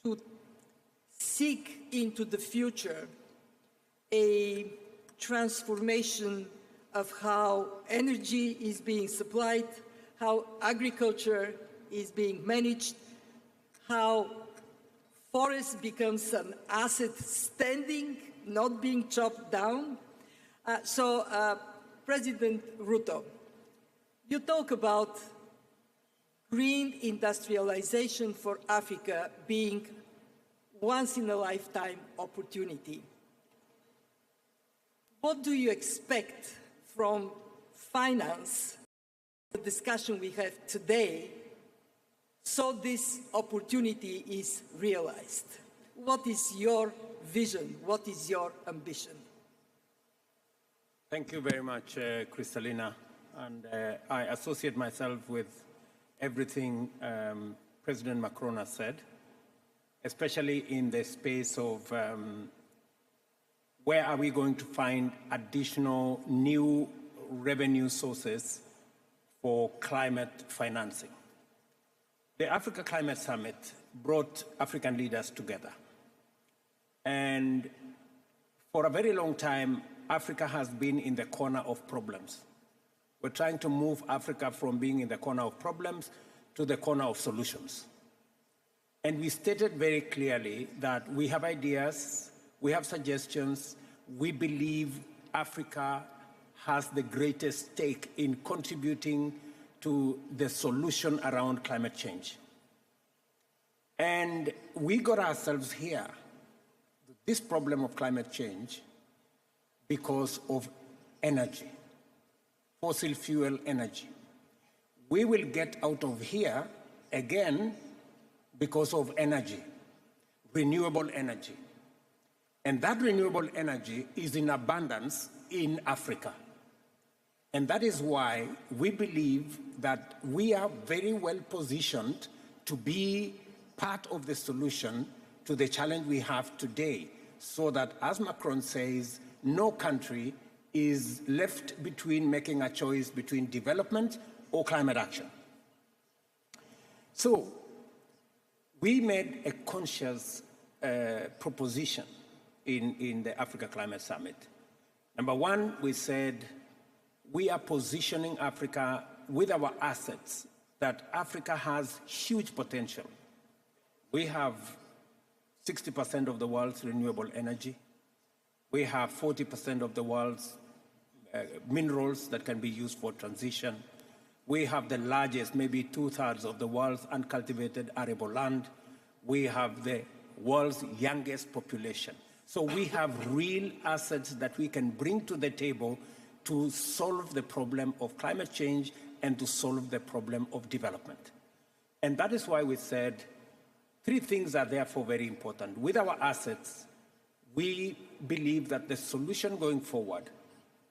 to seek into the future a transformation of how energy is being supplied, how agriculture is being managed, how forest becomes an asset standing, not being chopped down. President Ruto, you talk about green industrialization for Africa being once-in-a-lifetime opportunity. What do you expect from finance, the discussion we have today, so this opportunity is realized? What is your vision? What is your ambition? Thank you very much, Kristalina. And I associate myself with everything President Macron has said, especially in the space of where are we going to find additional new revenue sources for climate financing. The Africa Climate Summit brought African leaders together. And for a very long time, Africa has been in the corner of problems. We're trying to move Africa from being in the corner of problems to the corner of solutions. And we stated very clearly that we have ideas, we have suggestions, we believe Africa has the greatest stake in contributing to the solution around climate change. And we got ourselves here, this problem of climate change, because of energy, fossil fuel energy. We will get out of here again because of energy, renewable energy. And that renewable energy is in abundance in Africa. And that is why we believe that we are very well positioned to be part of the solution to the challenge we have today, so that, as Macron says, no country is left between making a choice between development or climate action. So we made a conscious proposition in the Africa Climate Summit. Number one, we said we are positioning Africa with our assets, that Africa has huge potential. We have 60% of the world's renewable energy. We have 40% of the world's minerals that can be used for transition. We have the largest, maybe 2/3 of the world's uncultivated arable land. We have the world's youngest population. So we have real assets that we can bring to the table to solve the problem of climate change and to solve the problem of development. And that is why we said three things are therefore very important. With our assets, we believe that the solution going forward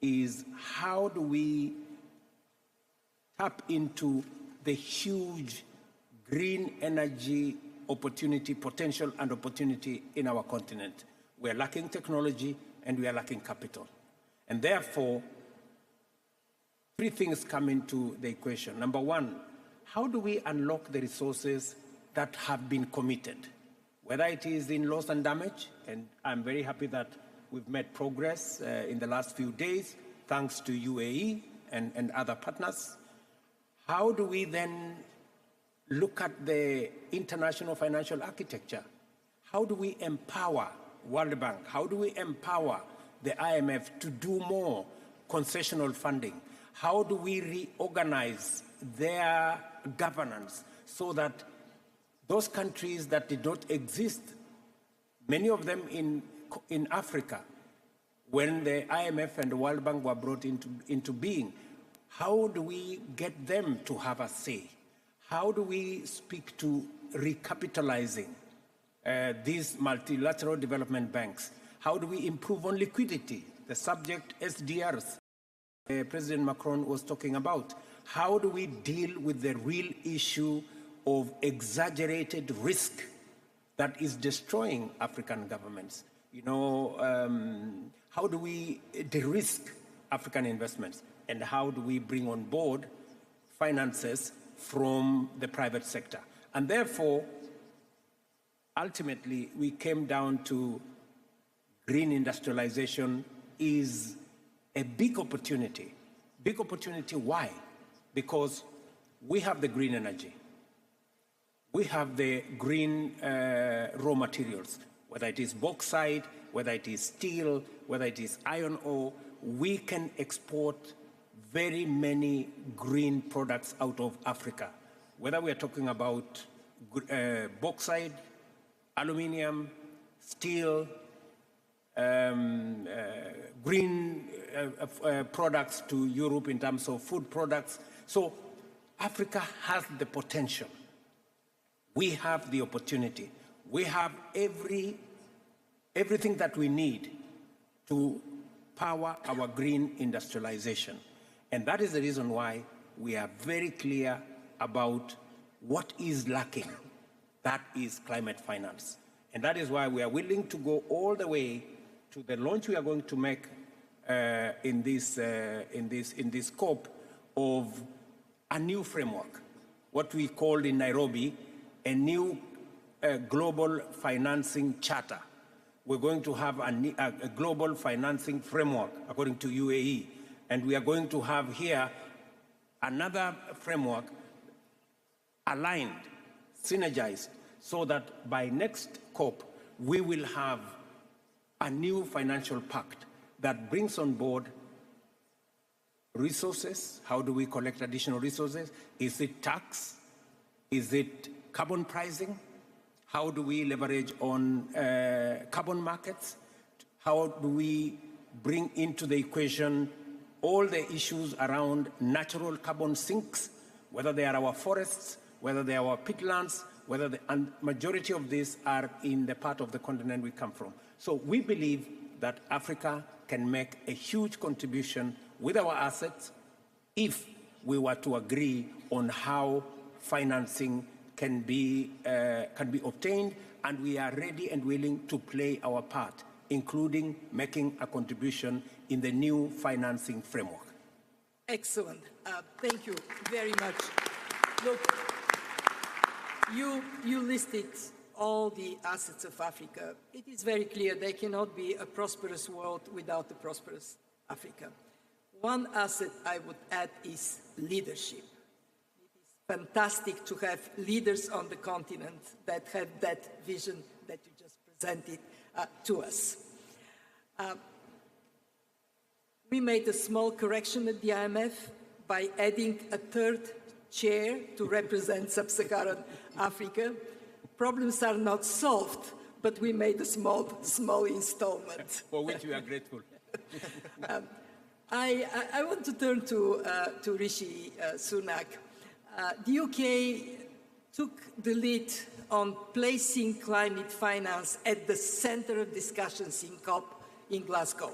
is how do we tap into the huge green energy opportunity, potential and opportunity in our continent. We are lacking technology and we are lacking capital. And therefore, three things come into the equation. Number one, how do we unlock the resources that have been committed? Whether it is in loss and damage, and I'm very happy that we've made progress in the last few days, thanks to UAE and other partners. How do we then look at the international financial architecture? How do we empower World Bank? How do we empower the IMF to do more concessional funding? How do we reorganize their governance so that those countries that did not exist, many of them in Africa, when the IMF and the World Bank were brought into being, how do we get them to have a say? How do we speak to recapitalizing these multilateral development banks? How do we improve on liquidity? The subject SDRs President Macron was talking about. How do we deal with the real issue of exaggerated risk that is destroying African governments? You know, how do we de-risk African investments? And how do we bring on board finances from the private sector? And therefore, ultimately we came down to green industrialization is a big opportunity. Big opportunity, why? Because we have the green energy. We have the green raw materials, whether it is bauxite, whether it is steel, whether it is iron ore. We can export very many green products out of Africa, whether we are talking about bauxite, aluminium, steel, green products to Europe in terms of food products. So Africa has the potential. We have the opportunity. We have everything that we need to power our green industrialization. And that is the reason why we are very clear about what is lacking. That is climate finance. And that is why we are willing to go all the way to the launch we are going to make in this scope of a new framework, what we called in Nairobi a new global financing charter. We're going to have a global financing framework according to UAE, and we are going to have here another framework aligned, synergized, so that by next COP, we will have a new financial pact that brings on board resources. How do we collect additional resources? Is it tax? Is it carbon pricing? How do we leverage on carbon markets? How do we bring into the equation all the issues around natural carbon sinks, whether they are our forests, whether they are our peatlands, whether the majority of these are in the part of the continent we come from. So we believe that Africa can make a huge contribution with our assets if we were to agree on how financing can be obtained, and we are ready and willing to play our part, including making a contribution in the new financing framework. Excellent. Thank you very much. Look, you listed all the assets of Africa. It is very clear there cannot be a prosperous world without a prosperous Africa. One asset I would add is leadership. Fantastic to have leaders on the continent that have that vision that you just presented to us. We made a small correction at the IMF by adding a third chair to represent Sub-Saharan Africa. Problems are not solved, but we made a small installment. For which we are grateful. I want to turn to Rishi Sunak. The UK took the lead on placing climate finance at the center of discussions in COP in Glasgow.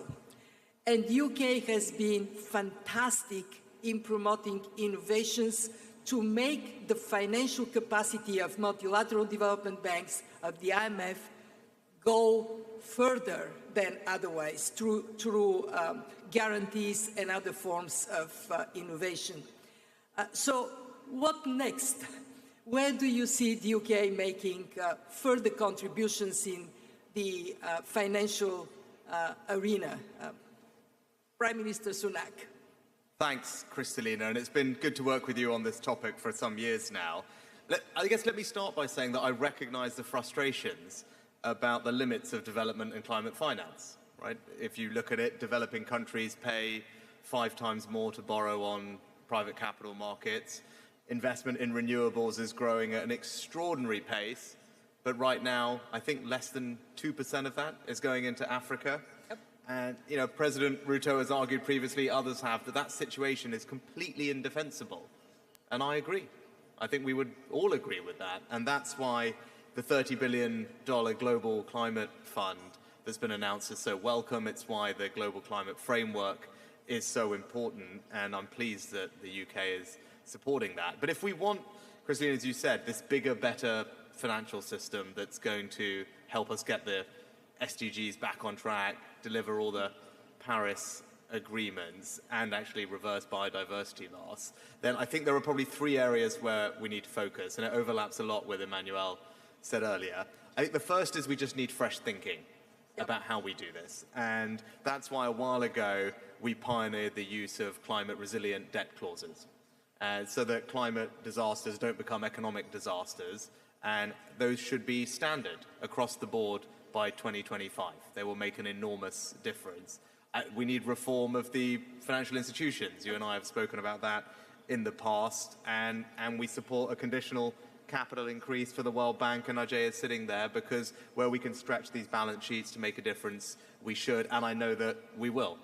And the UK has been fantastic in promoting innovations to make the financial capacity of multilateral development banks, of the IMF, go further than otherwise through guarantees and other forms of innovation. So what next? Where do you see the UK making further contributions in the financial arena? Prime Minister Sunak. Thanks, Kristalina, and it's been good to work with you on this topic for some years now. I guess let me start by saying that I recognize the frustrations about the limits of development and climate finance, right? If you look at it, developing countries pay 5 times more to borrow on private capital markets. Investment in renewables is growing at an extraordinary pace, but right now, I think less than 2% of that is going into Africa. Yep. And, you know, President Ruto has argued previously, others have, that that situation is completely indefensible. And I agree. I think we would all agree with that. And that's why the $30 billion Global Climate Fund that's been announced is so welcome. It's why the Global Climate Framework is so important. And I'm pleased that the UK is supporting that. But if we want, Kristalina, as you said, this bigger, better financial system that's going to help us get the SDGs back on track, deliver all the Paris agreements, and actually reverse biodiversity loss, then I think there are probably 3 areas where we need to focus, and it overlaps a lot with Emmanuel said earlier. I think the first is we just need fresh thinking about how we do this. And that's why a while ago we pioneered the use of climate resilient debt clauses, so that climate disasters don't become economic disasters, and those should be standard across the board by 2025. They will make an enormous difference. We need reform of the financial institutions. You and I have spoken about that in the past, and we support a conditional capital increase for the World Bank, and Ajay is sitting there because where we can stretch these balance sheets to make a difference, we should, and I know that we will.